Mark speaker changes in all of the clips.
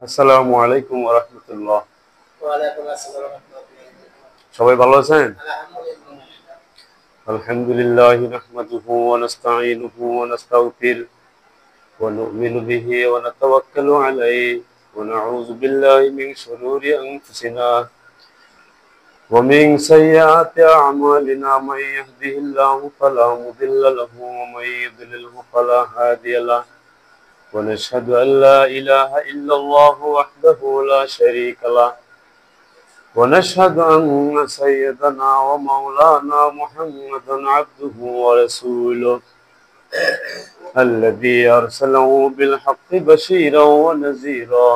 Speaker 1: আসসালামু আলাইকুম ওয়া রাহমাতুল্লাহ।
Speaker 2: ওয়ালাইকুম আসসালাম ওয়া রাহমাতুল্লাহি
Speaker 1: সবাই ভালো আছেন?
Speaker 2: ওয়া বারাকাতুহু।
Speaker 1: আলহামদুলিল্লাহ নাহমাদুহু ওয়া নাস্তাঈনুহু ওয়া নাস্তাগফিরুহ ওয়া নু'মিনু বিহি ওয়া নাতাওয়াক্কালু আলাইহি ওয়া নাউযু বিল্লাহি মিন শুরুরি আনফুসিনা ওয়া মিন সাইয়্যাতি আ'মালিনা মান ইয়াহদিহিল্লাহু ফালা মুদিল্লা লাহু ওয়া মান ইউদ্লিলহু ফালা হাদিয়া লাহু ওয়া নাশহাদু আন লা ইলাহা ইল্লাল্লাহু ওয়াহদাহু লা শারীকা লাহু ونشهد أن سيدنا ومولانا محمدا عبده ورسوله الذي أرسله بالحق بشيرا ونذيرا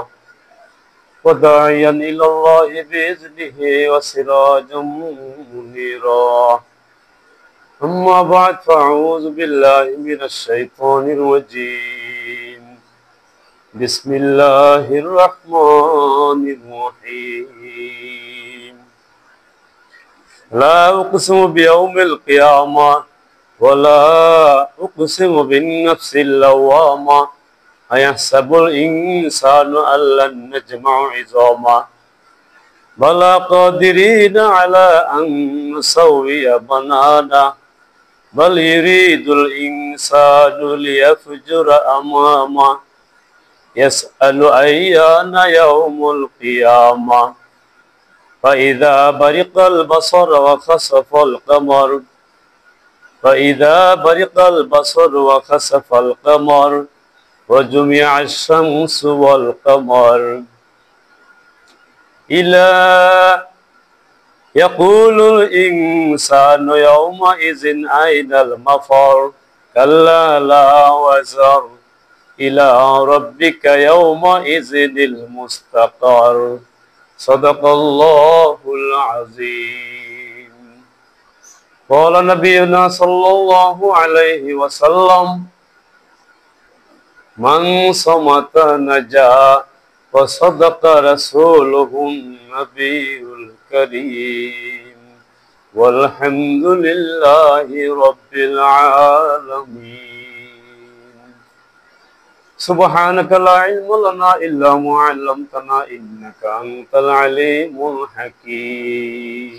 Speaker 1: وداعيا إلى الله بإذنه وسراجا منيرا أما بعد فأعوذ بالله من الشيطان الرجيم بسم الله الرحمن الرحيم لا أقسم بيوم القيامة ولا أقسم بالنفس اللوامة أيحسب الإنسان أن لن نجمع عظاما بلى قادرين على أن نسوي بنانا بل يريد الإنسان ليفجر أمامه يسأل أيان يوم القيامة فإذا برق البصر وخسف القمر وجمع الشمس والقمر إلى يقول الإنسان يومئذ أين المفر كلا لا وزر إلى ربك يومئذ المستقر صدق الله العظيم قال نبينا صلى الله عليه وسلم من صمت نجا وصدق رسوله النبي الكريم والحمد لله رب العالمين سبحانك لا علم لنا إلا ما علمتنا إنك أنت العليم الحكيم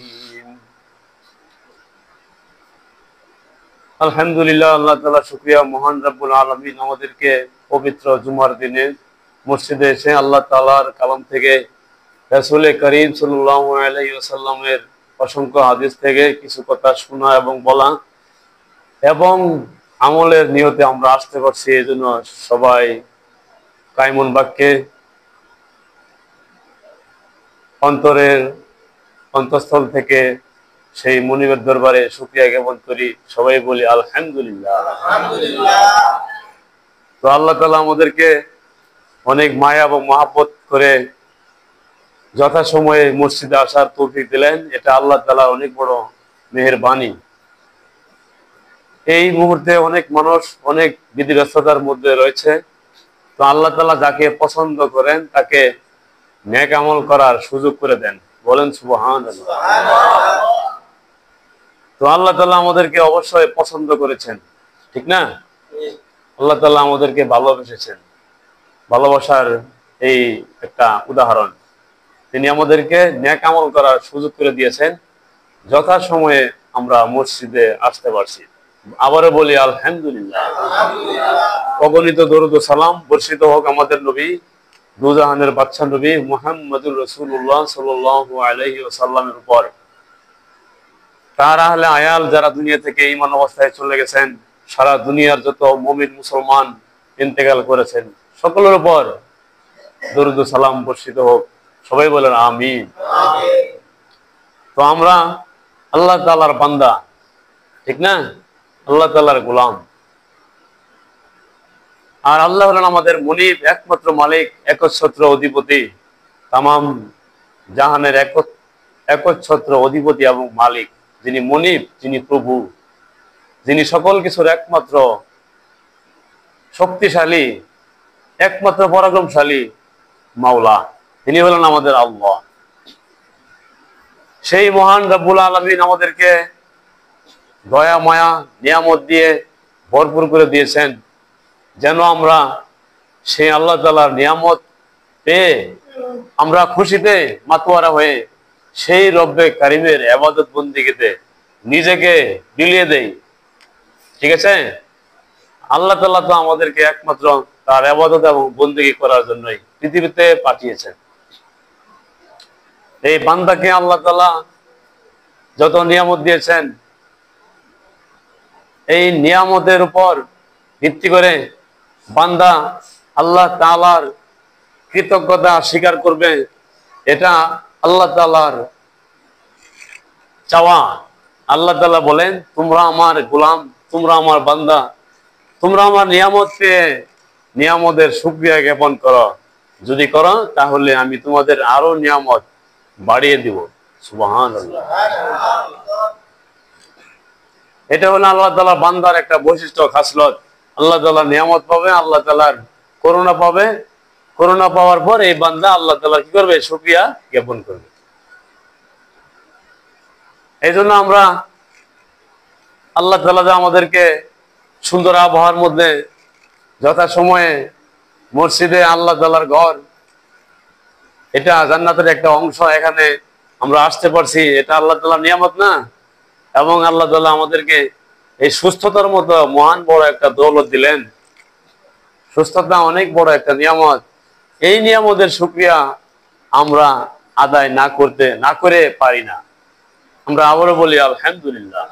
Speaker 1: আলহামদুলিল্লাহ, আল্লাহ তাআলা শুকরিয়া, মহান রব্বুল আলামিন আমাদেরকে পবিত্র জুমার দিনে মসজিদে এসে আল্লাহ তাআলার কালাম থেকে রাসূল করিম সাল্লাল্লাহু আলাইহি ওয়াসাল্লামের অসংখ্য হাদিস থেকে কিছু কথা শোনা এবং বলা এবং আমলের নিয়তে আমরা আসতে পারছি। এই জন্য সবাই কায়মুন বাক্যে অন্তরের অন্তঃস্থল থেকে সেই মুনিবের দরবারে শুকরিয়া জ্ঞাপন করি। সবাই বলি আলহামদুলিল্লাহ। তো আল্লাহ তাআলা আমাদেরকে অনেক মায়া এবং মহব্বত করে যথাসময়ে মসজিদে আসার তৌফিক দিলেন। এটা আল্লাহ তাআলার অনেক বড় মেহেরবানি। এই মুহূর্তে অনেক মানুষ অনেক বিধি ব্যস্ততার মধ্যে রয়েছে। তো আল্লাহ তাআলা যাকে পছন্দ করেন তাকে নেক আমল করার সুযোগ করে দেন। বলেন সুবহানাল্লাহ। তো আল্লাহ তাআলা আমাদেরকে অবশ্যই পছন্দ করেছেন, ঠিক না? আল্লাহ তাআলা আমাদেরকে ভালোবেসেছেন। ভালোবাসার এই একটা উদাহরণ, তিনি আমাদেরকে নেক আমল করার সুযোগ করে দিয়েছেন। যথাসময়ে আমরা মসজিদে আসতে পারছি। আবারও বলি আলহামদুলিল্লাহ। অগণিত দরুদ ও সালাম বর্ষিত হোক আমাদের নবী, দুজাহানের বাদশা নবী মুহাম্মদুর রাসূলুল্লাহ সাল্লাল্লাহু আলাইহি ওয়াসাল্লামের উপর। তার আহলে আয়াল যারা দুনিয়া থেকে ঈমান অবস্থায় চলে গেছেন, সারা দুনিয়ার যত মুমিন মুসলমান ইন্তেকাল করেছেন, সকলের উপর দরুদ ও সালাম বর্ষিত হোক। সবাই বলেন আমিন। তো আমরা আল্লাহ তাআলার বান্দা, ঠিক না? আল্লাহ তাআলার গোলাম। আর আল্লাহ হলেন আমাদের মুনিব, একমাত্র মালিক, একচ্ছত্র অধিপতি, তামাম জাহানের একচ্ছত্র অধিপতি এবং মালিক, যিনি মুনিব, যিনি প্রভু, যিনি সকল কিছুর একমাত্র শক্তিশালী, একমাত্র পরাক্রমশালী মাওলা, তিনি হলেন আমাদের আল্লাহ। সেই মহান রব্বুল আলামিন আমাদেরকে দয়া মায়া নিয়ামত দিয়ে ভরপুর করে দিয়েছেন, যেন আমরা সেই আল্লাহ তাআলার নিয়ামত পেয়ে আমরা খুশিতে মাতোয়ারা হয়ে সেই রব্বে কারিমের ইবাদত বন্দেগীতে নিজেকে বিলিয়ে দেই। ঠিক আছে, আল্লাহ তাআলা তো আমাদেরকে একমাত্র তার ইবাদত এবং বন্দেগী করার জন্যই পৃথিবীতে পাঠিয়েছেন। এই বান্দাকে আল্লাহ তাআলা যত নিয়ামত দিয়েছেন, এই নিয়ামতের উপর ভিত্তি করে বান্দা আল্লাহ তাআলার কৃতজ্ঞতা স্বীকার করবে। এটা আল্লাহ তাআলার চাওয়া। আল্লাহ তাআলা বলেন, তোমরা আমার গোলাম, তোমরা আমার বান্দা, তোমরা আমার নিয়ামত পেয়ে নিয়ামতের শুকরিয়া জ্ঞাপন করো। যদি করো তাহলে আমি তোমাদের আরো নিয়ামত বাড়িয়ে দিব। সুবহানাল্লাহ। এটা হলো আল্লাহ তাআলা বান্দার একটা বৈশিষ্ট্য, খাসলত। আল্লাহ তাআলা নিয়ামত পাবে, আল্লাহ তাআলার করুণা পাবে। করুণা পাওয়ার পর এই বান্দা আল্লাহ তাআলা কি করবে? শুকরিয়া জ্ঞাপন করবে। এই জন্য আমরা আল্লাহ তাআলা যে আমাদেরকে সুন্দর আবহাওয়ার মধ্যে যথাসময়ে মসজিদে আল্লাহ তাআলার ঘর, এটা জান্নাতের একটা অংশ, এখানে আমরা আসতে পারছি, এটা আল্লাহ তাআলার নিয়ামত না? এবং আল্লাহ তাআলা আমাদেরকে এই সুস্থতার মতো মহান বড় একটা দৌলত দিলেন। সুস্থতা অনেক বড় একটা নিয়ামত। এই নিয়ামতের শুকরিয়া আমরা আদায় না করে পারি না। আমরা আবারও বলি আলহামদুলিল্লাহ।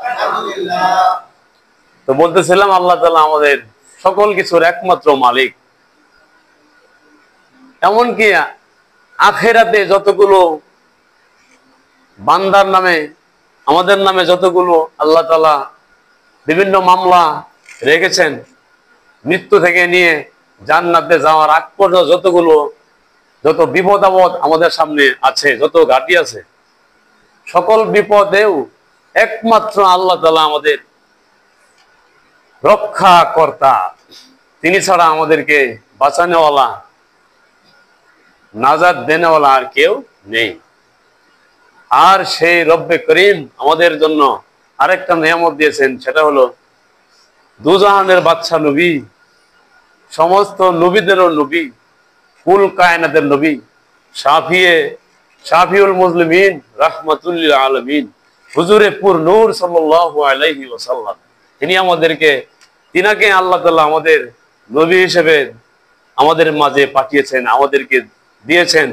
Speaker 1: তো বলতেছিলাম আল্লাহ তাআলা আমাদের সকল কিছুর একমাত্র মালিক। এমনকি আখিরাতে যতগুলো বান্দার নামে, আমাদের নামে যতগুলো আল্লাহ তাআলা বিভিন্ন মামলা রেখেছেন, মৃত্যু থেকে নিয়ে জান্নাতে যাওয়ার আগ পর্যন্ত যত বিপদ আপদ আমাদের সামনে আছে, যত ঘাটি আছে, সকল বিপদেও একমাত্র আল্লাহ তাআলা আমাদের রক্ষা কর্তা। তিনি ছাড়া আমাদেরকে বাঁচানোওয়ালা, নাজাত দেনেওয়ালা আর কেউ নেই। আর সেই রব্বে করিম আমাদের জন্য আরেকটা নিয়ামত দিয়েছেন, সেটা হলো দুজাহানের বাদশা নবী, সমস্ত নবীদেরও নবী, কুল কায়নাতের নবী, শাফিউল মুসলিমিন, রাহমাতুল লিল আলামিন, হুজুরে পুর নূর সাল্লাল্লাহু আলাইহি ওয়াসাল্লাম। তিনাকে আল্লাহ তাআলা আমাদের নবী হিসেবে আমাদের মাঝে পাঠিয়েছেন, আমাদেরকে দিয়েছেন।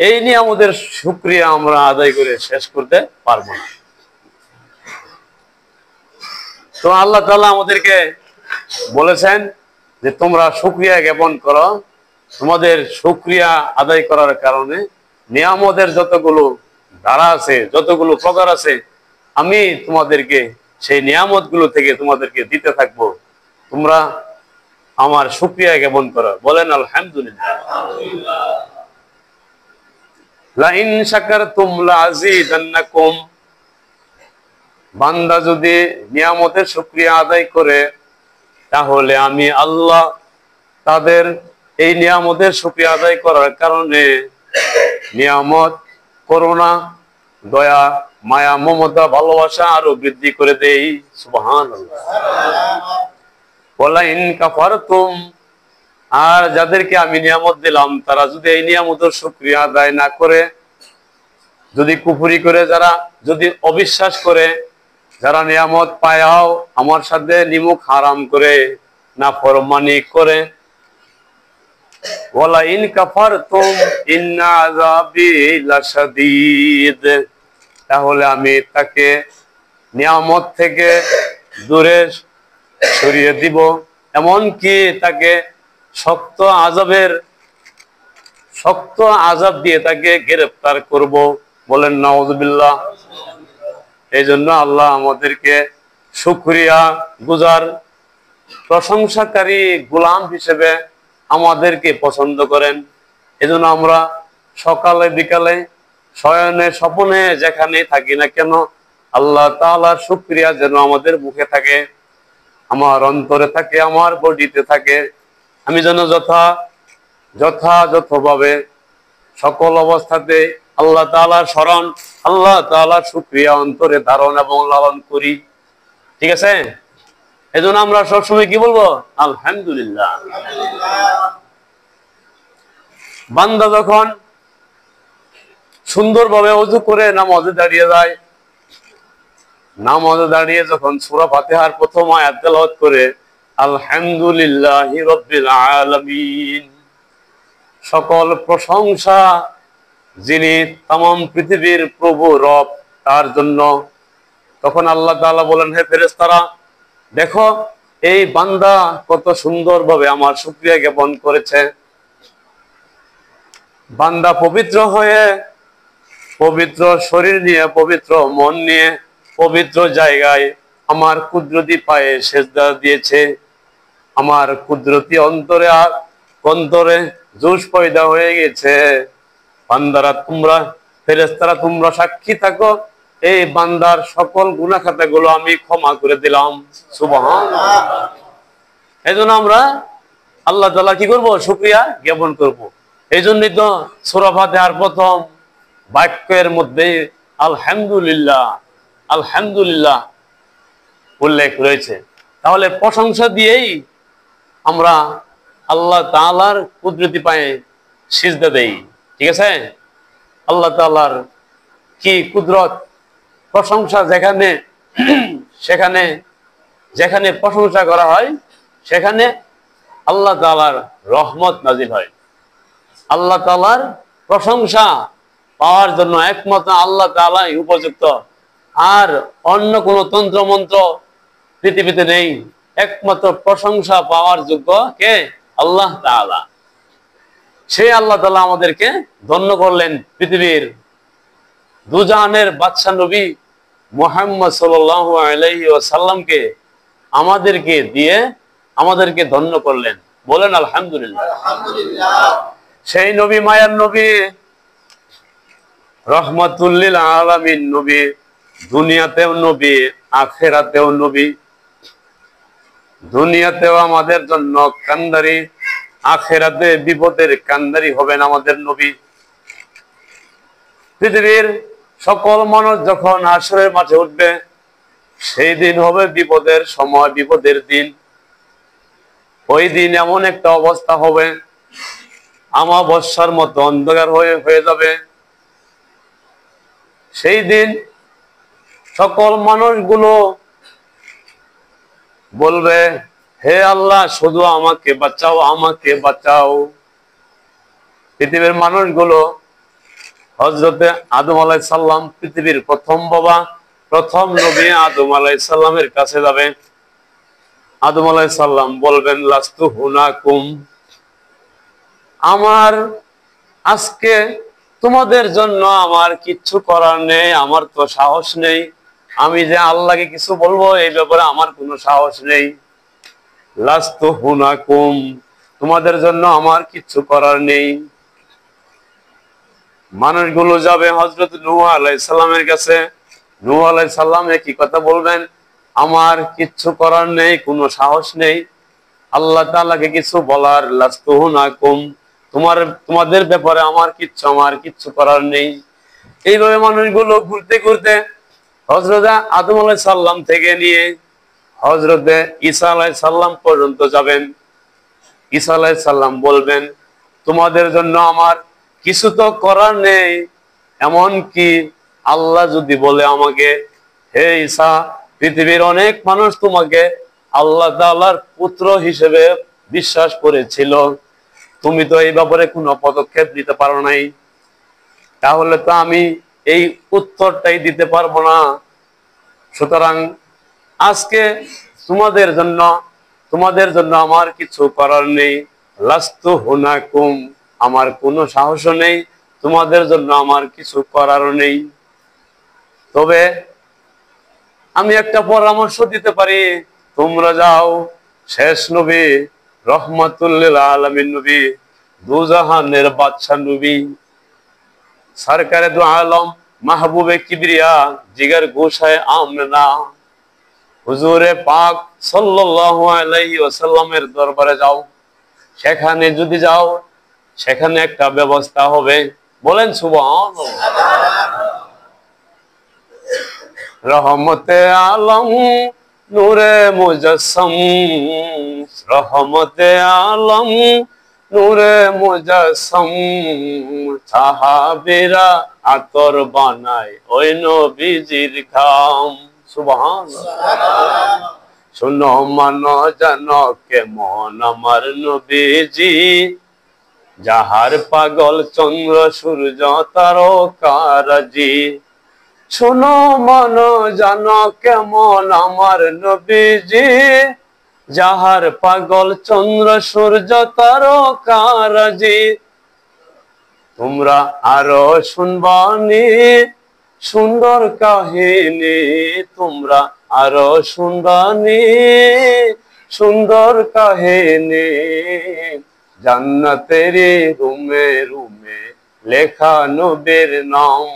Speaker 1: এই নিয়ে আমাদের শুকরিয়া আমরা আদায় করে শেষ করতে পারবো না। তো আল্লাহ তাআলা আমাদেরকে বলেছেন যে তোমরা শুকরিয়া জ্ঞাপন করো। তোমাদের শুকরিয়া আদায় করার কারণে নিয়ামতের যতগুলো ধারা আছে, যতগুলো প্রকার আছে, আমি তোমাদেরকে সেই নিয়ামত গুলো থেকে তোমাদেরকে দিতে থাকবো। তোমরা আমার শুকরিয়া জ্ঞাপন করো। বলেন আলহামদুলিল্লাহ। লাইন শাকারতুম লাযীদান্নাকুম। বান্দা যদি নিয়ামতের শুকরিয়া আদায় করে, তাহলে আমি আল্লাহ তাদের এই নিয়ামতের শুকরিয়া আদায় করার কারণে নিয়ামত, করুণা, দয়া, মায়া, মমতা, ভালোবাসা আরো বৃদ্ধি করে দেই। সুবহানাল্লাহ। ওয়ালা ইন কাফারতুম। আর যাদেরকে আমি নিয়ামত দিলাম, তারা যদি এই নিয়ামতের শুকরিয়া আদায় না করে, যদি কুফরি করে, যদি অবিশ্বাস করে, যারা নিয়ামত পায়াও আমার সাথে নিমুখ হারাম করে, নাফরমানি করে, ওয়ালা ইন কাফারতুম ইন্না আযাবি লাশাদীদ। তাহলে আমি তাকে নিয়ামত থেকে দূরে সরিয়ে দিব, এমনকি তাকে শক্ত আযাব দিয়ে তাকে গ্রেফতার করব। বলেন নাউযুবিল্লাহ। এই জন্য আল্লাহ আমাদেরকে শুকরিয়া গুজার, প্রশংসাকারী গোলাম হিসেবে আমাদেরকে পছন্দ করেন। এজন্য আমরা সকালে বিকালে, শয়নে স্বপনে, যেখানে থাকি না কেন, আল্লাহ তাআলার শুকরিয়া যেন আমাদের মুখে থাকে, আমার অন্তরে থাকে, আমার বডিতে থাকে। আমি যেন যথাযথভাবে সকল অবস্থাতে আল্লাহ তাআলার স্মরণ, আল্লাহ তাআলার শুকরিয়া অন্তরে ধারণ এবং লালন করি। ঠিক আছে? এজন্য আমরা সবসময় কি বলবো? আলহামদুলিল্লাহ। বান্দা যখন সুন্দরভাবে ওযু করে নামাজে দাঁড়িয়ে যায়, নামাজে দাঁড়িয়ে যখন সূরা ফাতিহার প্রথম আয়াত তেলাওয়াত করে আলহামদুলিল্লাহি রাব্বিল আলামিন, সকল প্রশংসা যিনি तमाम পৃথিবীর প্রভু রব তার জন্য, তখন আল্লাহ তাআলা বলেন, হে ফেরেশতারা দেখো এই বান্দা কত সুন্দরভাবে আমার শুকরিয়া জ্ঞাপন করেছে। বান্দা পবিত্র হয়ে, পবিত্র শরীর নিয়ে, পবিত্র মন নিয়ে, পবিত্র জায়গায় আমার কুদরতি পায়ে সেজদা দিয়েছে। আমার কুদরতি অন্তরে অন্তরে জোশ পয়দা হয়ে গেছে। বান্দারা তোমরা, ফেরেশতারা তোমরা সাক্ষী থাকো, এই বান্দার সকল গুনাহ খাতাগুলো আমি ক্ষমা করে দিলাম। সুবহানাল্লাহ। এজন্য আমরা আল্লাহ তাআলা কি করব? শুকরিয়া জ্ঞাপন করব। এই জন্যই তো সূরা ফাতিহার প্রথম বাক্যের মধ্যে আলহামদুলিল্লাহ, আলহামদুলিল্লাহ উল্লেখ রয়েছে। তাহলে প্রশংসা দিয়েই আমরা আল্লাহ তাআলার কুদরতি পায়ে সিজদা দেই। ঠিক আছে? আল্লাহ তাআলার কি কুদরত, প্রশংসা যেখানে সেখানে যেখানে প্রশংসা করা হয় সেখানে আল্লাহ তাআলার রহমত নাজিল হয়। আল্লাহ তাআলার প্রশংসা পাওয়ার জন্য একমাত্র আল্লাহ তাআলাই উপযুক্ত, আর অন্য কোন তন্ত্র মন্ত্র পৃথিবীতে নেই। একমাত্র প্রশংসা পাওয়ার যোগ্য কে? আল্লাহ তাআলা। সেই আল্লাহ তাআলা আমাদেরকে ধন্য করলেন, পৃথিবীর দুজাহানের বাদশা নবী মুহাম্মদ সাল্লাল্লাহু আলাইহি ওয়াসাল্লামকে আমাদেরকে দিয়ে আমাদেরকে ধন্য করলেন। বলেন আলহামদুলিল্লাহ।
Speaker 2: আলহামদুলিল্লাহ।
Speaker 1: সেই নবী মায়ার নবী, রহমাতুল লিল আলামিন নবী, দুনিয়াতেও নবী, আখিরাতেও নবী। দুনিয়াতেও আমাদের জন্য কান্দারি, আখিরাতে বিপদের কান্দারি হবেন আমাদের নবী। পৃথিবীর সকল মানুষ যখন হাসরের মাঠে উঠবে, সেই দিন হবে বিপদের সময়, বিপদের দিন। ওই দিন এমন একটা অবস্থা হবে, আমাবস্যার মতো অন্ধকার হয়ে যাবে। সেই দিন সকল মানুষগুলো বলবে, হে আল্লাহ শুধু আমাকে বাঁচাও, আমাকে বাঁচাও। পৃথিবীর মানুষগুলো হযরতে আদম আলাইহিস সালাম, পৃথিবীর প্রথম বাবা, প্রথম নবী আদম আলাইহিস সালামের কাছে যাবে। আদম আলাইহিস সালাম বলবেন, লাস্তু হুনাকুম, আমার আজকে তোমাদের জন্য আমার কিচ্ছু করার নেই, আমার তো সাহস নেই। আমি যে আল্লাহকে কিছু বলবো এই ব্যাপারে আমার কোনো সাহস নেই। লাস্তু হুনাকুম, তোমাদের জন্য আমার কিচ্ছু করার নেই। মানুষগুলো যাবে হযরত নূহ আলাইহিস সালামের কাছে। নূহ আলাইহিস সালাম একই কথা বলবেন, আমার কিচ্ছু করার নেই, কোনো সাহস নেই আল্লাহ তাআলাকে কিছু বলার। লাস্তু হুনাকুম, তোমাদের ব্যাপারে আমার কিচ্ছু করার নেই। এইভাবে মানুষগুলো ঘুরতে ঘুরতে হযরতে আদম আলাইহিস সালাম থেকে নিয়ে হযরতে ঈসা আলাইহিস সালাম পর্যন্ত যাবেন। ঈসা আলাইহিস সালাম বলবেন, তোমাদের জন্য আমার কিছু তো করার নেই। এমন কি আল্লাহ যদি বলে আমাকে, হে ঈসা, পৃথিবীর অনেক মানুষ তোমাকে আল্লাহ তাআলার পুত্র হিসেবে বিশ্বাস করেছিল, তুমি তো এই ব্যাপারে কোনো পদক্ষেপ নিতে পারো নাই, তাহলে তো আমি এই উত্তরটাই দিতে পারবো না। সুতরাং আজকে তোমাদের জন্য আমার কিছু করার নেই। লাস্তু হুনাকুম, আমার কোনো সাহসও নেই, তোমাদের জন্য আমার কিছু করারও নেই। তবে আমি একটা পরামর্শ দিতে পারি, তোমরা যাও শেষ নবী, রহমাতুল লিল আলামিন নবী, দুজাহানের বাদশা নবী, সরকারে দু আলম, মাহবুবে কিবরিয়া, জিগার গোশায় আমেনা, হুজুরে পাক সাল্লাল্লাহু আলাইহি ওয়াসাল্লামের দরবারে যাও। সেখানে যদি যাও, সেখানে একটা ব্যবস্থা হবে। বলেন সুবহানাল্লাহ। রহমতে আলম, নূরে মুজাসসাম, রহমতে আলম, নূরে মুজাসসাম সাহাবীরা আতর বানায় ওই নবীজির ঘাম। সুবহানাল্লাহ। শোনো মানো জানো কেমন আমার নবীজি, যাহার পাগল চন্দ্র সূর্য তারকারাজি। শোনো মানো জানো কেমন আমার নবীজি, যাহার পাগল চন্দ্র সূর্য তারকারাজি। তোমরা আরো শুনবানি সুন্দর কাহিনী, তোমরা আরো শুনবানি সুন্দর কাহিনী। জান্নাতেরই রুমে রুমে লেখা নবীর নাম,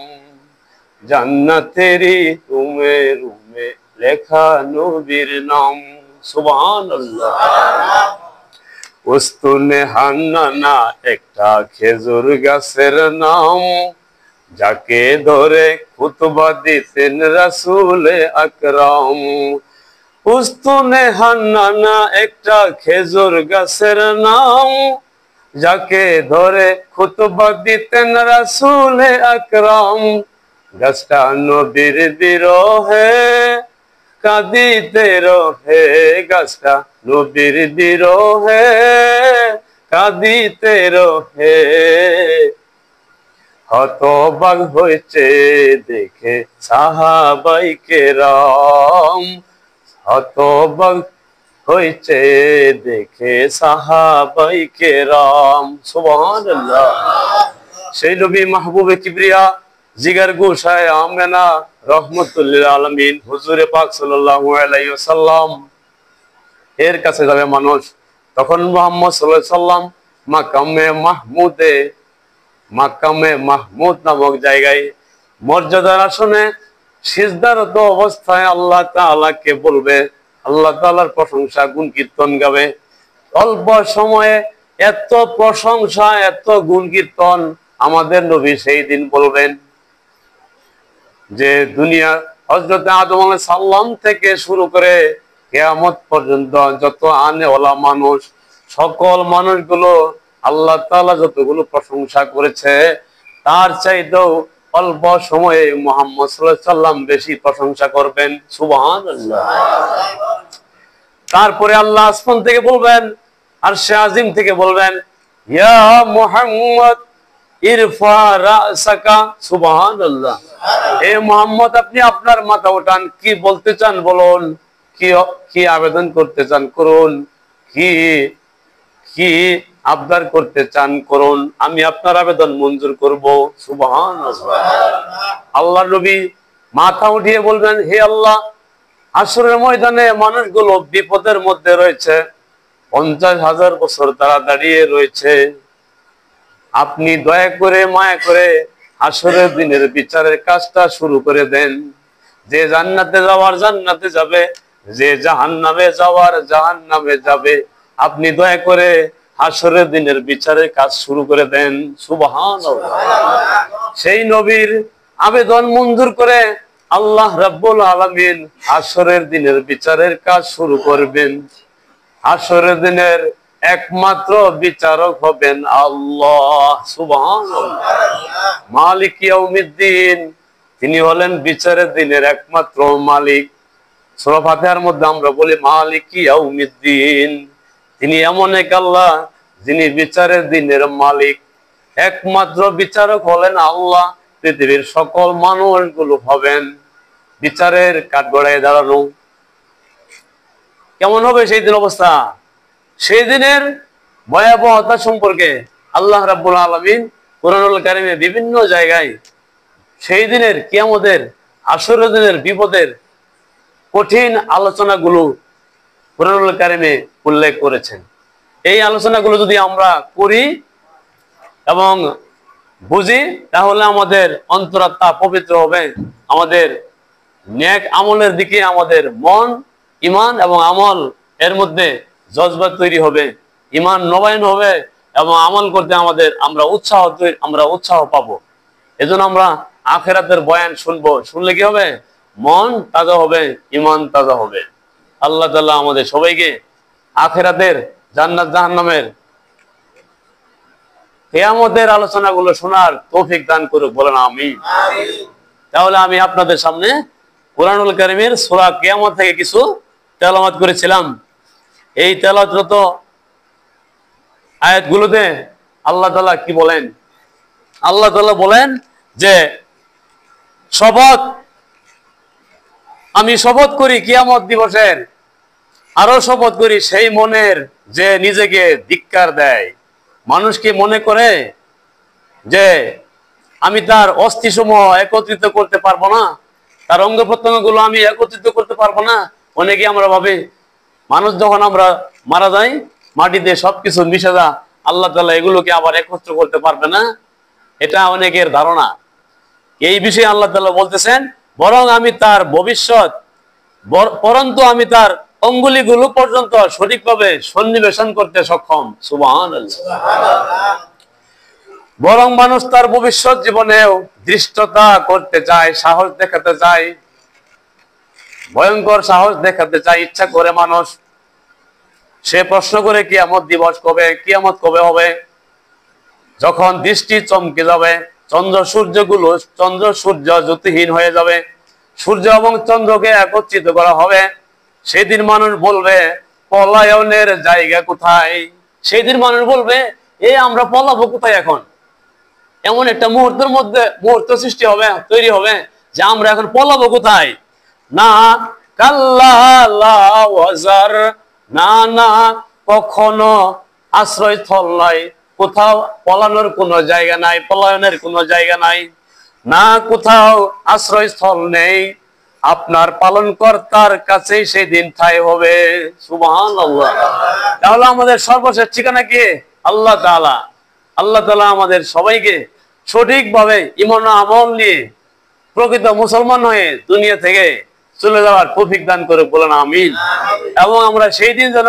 Speaker 1: জান্নাতেরই রুমে রুমে লেখা নবীর নাম। সুবহানাল্লাহ। উস্তুনে হান্নানা একটা খেজুর গাছের নাম, যাকে ধরে খুতবা দিতেন রাসূল আকরাম। উস্তুনে হান্নানা একটা খেজুর গাছের নাম, যাকে ধরে খুতবা দিতেন রাসূল আকরাম। গাছটা নবীর বিরহে কাঁদিতে রহে, গাছটা নবীর বিরহে কাঁদিতে রহে। হতবাক হয়েছে দেখে সাহাবায়ে কেরাম, হতবাক হয়েছে দেখে সাহাবায়ে কেরাম। সুবহানাল্লাহ। সেই নবী মাহবুবে কিবরিয়া জিগার গোশায় আমেনা রহমতুল লিল আলামিন হুজুরে পাক সাল্লাল্লাহু আলাইহি ওয়াসাল্লাম এর কাছে যাবে মানুষ। তখন মুহাম্মদ সাল্লাল্লাহু আলাইহি ওয়াসাল্লাম মাকামে মাহমুদ নামক জায়গায় মর্যাদার আসনে সিজদারত অবস্থায় আল্লাহ তাআলাকে বলবে, আল্লাহ তাআলার প্রশংসা গুণ কীর্তন গাবে। অল্প সময়ে এত প্রশংসা এত গুণ কীর্তন আমাদের নবী সেই দিন বলবেন যে দুনিয়া হযরত আদম আলাইহিস সালাম থেকে শুরু করে কিয়ামত পর্যন্ত যত আনেওয়ালা মানুষ, সকল মানুষগুলো আল্লাহ তাআলা যতগুলো প্রশংসা করেছে তার চাইতেও অল্প সময়ে মুহাম্মদ সাল্লাল্লাহু আলাইহি সাল্লাম বেশি প্রশংসা করবেন। সুবহানাল্লাহ। তারপরে আল্লাহ আসমান থেকে বলবেন, আরশে আজিম থেকে বলবেন, ইয়া মুহাম্মদ ইরফা রাসাকা। সুবহানাল্লাহ। হে মুহাম্মদ আপনি আপনার মাথা উঠান, কি বলতে চান বলুন, কি আবেদন করতে চান করুন, কি আবদার করতে চান করুন, আমি আপনার আবেদন মঞ্জুর করব। সুবহানাল্লাহ। আল্লাহ নবী মাথা উঠিয়ে বলবেন, হে আল্লাহ হাসরের ময়দানে মানুষগুলো বিপদের মধ্যে রয়েছে, 50,000 বছর তারা দাঁড়িয়ে রয়েছে, আপনি দয়া করে মায়া করে হাসরের দিনের বিচারের কাজটা শুরু করে দেন। যে জান্নাতে যাওয়ার জান্নাতে যাবে, যে জাহান্নামে যাওয়ার জাহান্নামে যাবে, আপনি দয়া করে হাসরের দিনের বিচারের কাজ শুরু করে দেন। সুবহানাল্লাহ। সেই নবীর আবেদন মঞ্জুর করে আল্লাহ রাব্বুল আলামিন হাসরের দিনের বিচারের কাজ শুরু করবেন। হাসরের দিনের একমাত্র বিচারক হবেন আল্লাহ। সুবহানাল্লাহ। মালিক ইয়াউমিদ্দিন, তিনি হলেন বিচারের দিনের একমাত্র মালিক। সূরা ফাতিহার মধ্যে আমরা বলি মালিক ইয়াউমিদ্দিন। তিনি এমন এক আল্লাহ যিনি বিচারের দিনের মালিক। একমাত্র বিচারক হলেন আল্লাহ। পৃথিবীর সকল মানুষগুলো হবেন বিচারের কাঠগড়ায় দাঁড়ানো। কেমন হবে সেই দিন অবস্থা? সেই দিনের ভয়াবহতা সম্পর্কে আল্লাহ রাব্বুল আলামিন কোরআনুল কারীমে বিভিন্ন জায়গায় সেই দিনের কিয়ামতের হাসরের দিনের বিপদের কঠিন আলোচনাগুলো কোরআনুল কারীমে উল্লেখ করেছেন। এই আলোচনাগুলো যদি আমরা করি এবং বুঝি তাহলে আমাদের অন্তরাত্মা পবিত্র হবে, আমাদের নেক আমলের দিকে আমাদের মন, ইমান এবং আমল এর মধ্যে জজবা তৈরি হবে, ইমান নবায়ন হবে এবং আমল করতে আমরা উৎসাহ পাবো। এজন্য আমরা আখিরাতের বয়ান শুনবো, শুনলে কি হবে? মন তাজা হবে, ইমান তাজা হবে। আল্লাহ তাআলা আমাদের সবাইকে আখিরাতের জান্নাত জাহান্নামের কিয়ামতের আলোচনাগুলো শোনার তৌফিক দান করুক, বলেন আমিন। তাহলে আমি আপনাদের সামনে কুরআনুল কারীমের সূরা কিয়ামত থেকে কিছু তেলাওয়াত করেছিলাম। এই তেলাওয়াতরত আয়াতগুলোতে আল্লাহ তাআলা কি বলেন? আল্লাহ তাআলা বলেন যে আমি শপথ করি কিয়ামত দিবসের, আরো শপথ করি সেই মনের যে নিজেকে ধিক্কার দেয়, মানুষকে মনে করে যে আমি তার অস্থিসমূহ একত্রিত করতে পারবো না, তার অঙ্গ প্রত্যঙ্গ গুলো আমি একত্রিত করতে পারবো না। অনেকে আমরা ভাবে মানুষ যখন আমরা মারা যাই মাটিতে সবকিছু মিশে যা, আল্লাহ তাআলা এগুলোকে আবার একত্র করতে পারবে না, এটা অনেকের ধারণা। এই বিষয়ে আল্লাহ তাআলা বলতেছেন বরং আমি তার ভবিষ্যৎ পরন্তু আমি তার অঙ্গুলিগুলো পর্যন্ত সঠিকভাবে সন্নিবেশন করতে সক্ষম। সুবহানাল্লাহ। বরং মানুষ তার ভবিষ্যৎ জীবনেও দৃষ্টতা করতে চায়, সাহস দেখাতে চায়, ভয়ঙ্কর সাহস দেখাতে চায়, ইচ্ছা করে মানুষ। সে প্রশ্ন করে কিয়ামত দিবস কবে, কিয়ামত কবে হবে? যখন দৃষ্টি চমকে যাবে, চন্দ্র সূর্য জ্যোতিহীন হয়ে যাবে, সূর্য এবং চন্দ্রকে একত্রিত করা হবে। সেদিন মানুষ বলবে পলায়নের জায়গা কোথায়? সেদিন মানুষ বলবে আমরা পলাবো কোথায় এখন? এমন একটা মুহূর্ত সৃষ্টি হবে, তৈরি হবে যে আমরা এখন পলাবো কোথায়? না কাল্লা লা ওয়াজার, না কখনো আশ্রয়স্থল নাই, কোথাও পলানোর কোনো জায়গা নাই, পলায়নের কোনো জায়গা নাই, না কোথাও আশ্রয়স্থল নেই, আপনার পালনকর্তার কাছেই সেই দিন ঠাঁই হবে। সুবহানাল্লাহ। তাহলে আমাদের সর্বশেষ ঠিকানা কি? আল্লাহ তাআলা। আল্লাহ তাআলা আমাদের সবাইকে সঠিকভাবে ঈমান ও আমল নিয়ে প্রকৃত মুসলমান হয়ে দুনিয়া থেকে চলে যাওয়ার তৌফিক দান করে, বলেন আমিন। এবং আমরা সেই দিন যেন